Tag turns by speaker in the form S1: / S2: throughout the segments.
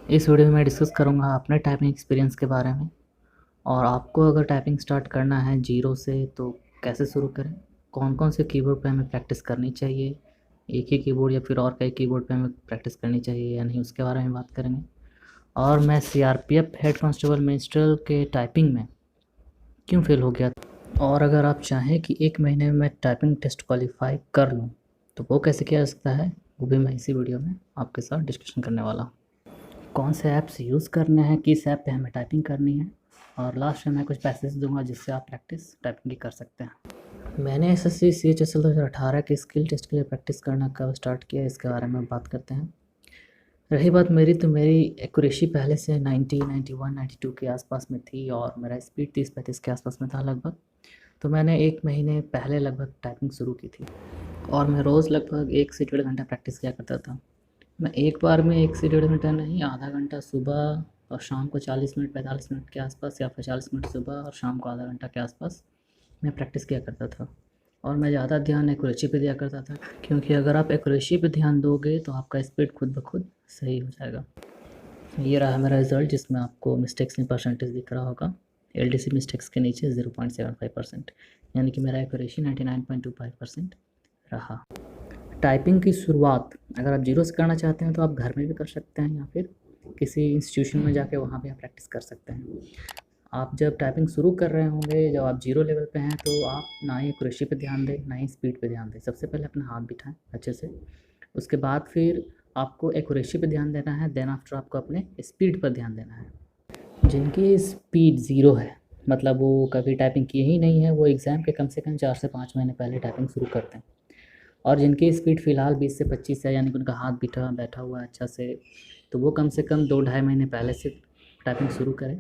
S1: इस वीडियो में मैं डिस्कस करूँगा अपने टाइपिंग एक्सपीरियंस के बारे में। और आपको अगर टाइपिंग स्टार्ट करना है ज़ीरो से तो कैसे शुरू करें, कौन-कौन से कीबोर्ड पे हमें प्रैक्टिस करनी चाहिए, एक ही कीबोर्ड या फिर और कई कीबोर्ड पे हमें प्रैक्टिस करनी चाहिए या नहीं, उसके बारे में बात करेंगे। और मैं सीआरपीएफ हेड कांस्टेबल मिनिस्ट्रियल के टाइपिंग में क्यों फ़ेल हो गया, और अगर आप चाहें कि 1 महीने में मैं टाइपिंग टेस्ट क्वालीफाई कर लूँ तो वो कैसे किया जा सकता है, वो भी मैं इसी वीडियो में आपके साथ डिस्कशन करने वाला हूँ। कौन से ऐप्स यूज़ करने हैं, किस ऐप पे हमें टाइपिंग करनी है, और लास्ट में मैं कुछ पैसेज दूंगा जिससे आप प्रैक्टिस टाइपिंग की कर सकते हैं। मैंने एसएससी सीएचएसएल 2018 के स्किल टेस्ट के लिए प्रैक्टिस करना कब स्टार्ट किया, इसके बारे में बात करते हैं। रही बात मेरी, तो मेरी एक्यूरेसी पहले से 90, 91, 92 के आसपास में थी और मेरा स्पीड 30-35 के आसपास में था लगभग। तो मैंने 1 महीने पहले लगभग टाइपिंग शुरू की थी और मैं रोज़ लगभग 1 से 1.5 घंटा प्रैक्टिस किया करता था। मैं एक बार में 1 से 1.5 घंटा नहीं, आधा घंटा सुबह और शाम को 40 मिनट 45 मिनट के आसपास, या फिर 40 मिनट सुबह और शाम को आधा घंटा के आसपास मैं प्रैक्टिस किया करता था। और मैं ज़्यादा ध्यान एक्यूरेसी पे दिया करता था, क्योंकि अगर आप एक्यूरेसी पे ध्यान दोगे तो आपका स्पीड खुद ब खुद सही हो जाएगा। ये रहा मेरा रिज़ल्ट, जिसमें आपको मिस्टेक्स में परसेंटेज दिख रहा होगा। एलडीसी मिस्टेक्स के नीचे 0.75%, यानी कि मेरा एक्यूरेसी 99.25% रहा। टाइपिंग की शुरुआत अगर आप ज़ीरो से करना चाहते हैं तो आप घर में भी कर सकते हैं, या फिर किसी इंस्टीट्यूशन में जाके वहाँ भी आप प्रैक्टिस कर सकते हैं। आप जब टाइपिंग शुरू कर रहे होंगे, जब आप ज़ीरो लेवल पे हैं, तो आप ना ही एक्यूरेसी पे ध्यान दें, ना ही स्पीड पे ध्यान दें। सबसे पहले अपना हाथ बिठाएं अच्छे से, उसके बाद फिर आपको एक्यूरेसी पे ध्यान देना है, देन आफ्टर आपको अपने स्पीड पर ध्यान देना है। जिनकी स्पीड ज़ीरो है, मतलब वो कभी टाइपिंग किए ही नहीं है, वो एग्ज़ाम के कम से कम 4 से 5 महीने पहले टाइपिंग शुरू करते हैं। और जिनकी स्पीड फ़िलहाल 20 से 25 है, यानी कि उनका हाथ बैठा हुआ है अच्छा से, तो वो कम से कम 2 ढाई महीने पहले से टाइपिंग शुरू करें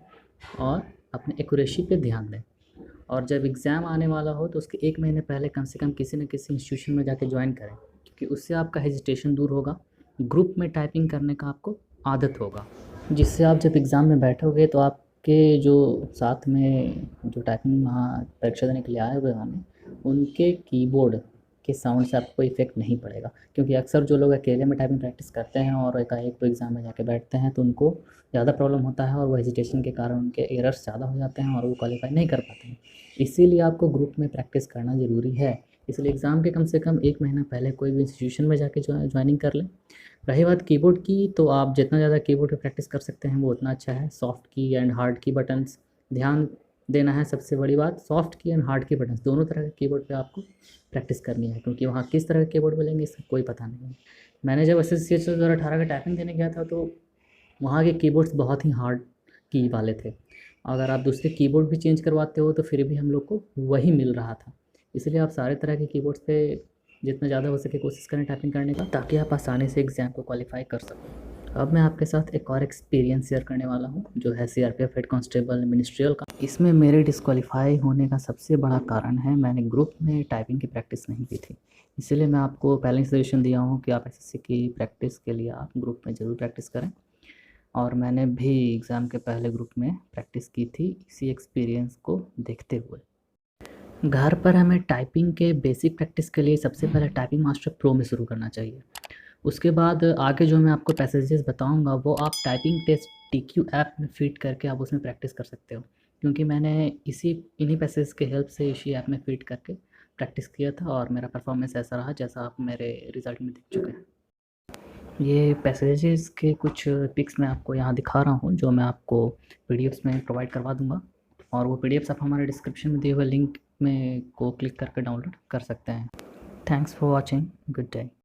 S1: और अपने एक्यूरेसी पे ध्यान दें। और जब एग्ज़ाम आने वाला हो तो उसके 1 महीने पहले कम से कम किसी न किसी इंस्टीट्यूशन में जाके ज्वाइन करें, क्योंकि उससे आपका हेजिटेशन दूर होगा, ग्रुप में टाइपिंग करने का आपको आदत होगा, जिससे आप जब एग्ज़ाम में बैठोगे तो आपके जो साथ में जो टाइपिंग वहाँ परीक्षा देने के लिए आए हुए होंगे, उनके कीबोर्ड के साउंड से आपको कोई इफ़ेक्ट नहीं पड़ेगा। क्योंकि अक्सर जो लोग अकेले में टाइपिंग प्रैक्टिस करते हैं और एकाएक वो एग्ज़ाम में जाके बैठते हैं, तो उनको ज़्यादा प्रॉब्लम होता है और वो हेजिटेशन के कारण उनके एरर्स ज़्यादा हो जाते हैं और वो क्वालीफाई नहीं कर पाते हैं। इसीलिए आपको ग्रुप में प्रैक्टिस करना ज़रूरी है। इसलिए एग्ज़ाम के कम से कम 1 महीना पहले कोई भी इंस्टीट्यूशन में जाके ज्वाइनिंग कर लें। रही बात कीबोर्ड की, तो आप जितना ज़्यादा कीबोर्ड पे प्रैक्टिस कर सकते हैं वो उतना अच्छा है। सॉफ्ट की एंड हार्ड की बटन्स ध्यान देना है। सबसे बड़ी बात, सॉफ्ट की एंड हार्ड की बटन्स दोनों तरह के कीबोर्ड पे आपको प्रैक्टिस करनी है, क्योंकि वहाँ किस तरह के कीबोर्ड मिलेंगे इसका कोई पता नहीं है। मैंने जब एसएससी 2018 का टाइपिंग देने गया था तो वहाँ के कीबोर्ड्स बहुत ही हार्ड की वाले थे। अगर आप दूसरे कीबोर्ड भी चेंज करवाते हो तो फिर भी हम लोग को वही मिल रहा था। इसलिए आप सारे तरह के कीबोर्ड्स पे जितना ज़्यादा हो सके कोशिश करें टाइपिंग करने का, ताकि आप आसानी से एग्ज़ाम को क्वालीफाई कर सकें। अब मैं आपके साथ एक और एक्सपीरियंस शेयर करने वाला हूँ, जो है सीआरपीएफ हेड कांस्टेबल मिनिस्ट्रियल का। इसमें मेरे डिस्क्वालीफाई होने का सबसे बड़ा कारण है, मैंने ग्रुप में टाइपिंग की प्रैक्टिस नहीं की थी। इसीलिए मैं आपको पहले ही सजेशन दिया हूँ कि आप एसएससी की प्रैक्टिस के लिए आप ग्रुप में ज़रूर प्रैक्टिस करें। और मैंने भी एग्ज़ाम के पहले ग्रुप में प्रैक्टिस की थी, इसी एक्सपीरियंस को देखते हुए। घर पर हमें टाइपिंग के बेसिक प्रैक्टिस के लिए सबसे पहले टाइपिंग मास्टर प्रो में शुरू करना चाहिए। उसके बाद आगे जो मैं आपको पैसेजेस बताऊंगा वो आप टाइपिंग टेस्ट टीक्यू ऐप में फीड करके आप उसमें प्रैक्टिस कर सकते हो, क्योंकि मैंने इन्हीं पैसेज के हेल्प से इसी ऐप में फीड करके प्रैक्टिस किया था और मेरा परफॉर्मेंस ऐसा रहा जैसा आप मेरे रिज़ल्ट में देख चुके हैं। ये पैसेजेस के कुछ पिक्स मैं आपको यहाँ दिखा रहा हूँ, जो मैं आपको पीडीएफ्स में प्रोवाइड करवा दूँगा, और वो पीडीएफ्स आप हमारे डिस्क्रिप्शन में दिए हुए लिंक में को क्लिक करके डाउनलोड कर सकते हैं। Thanks for watching, good day.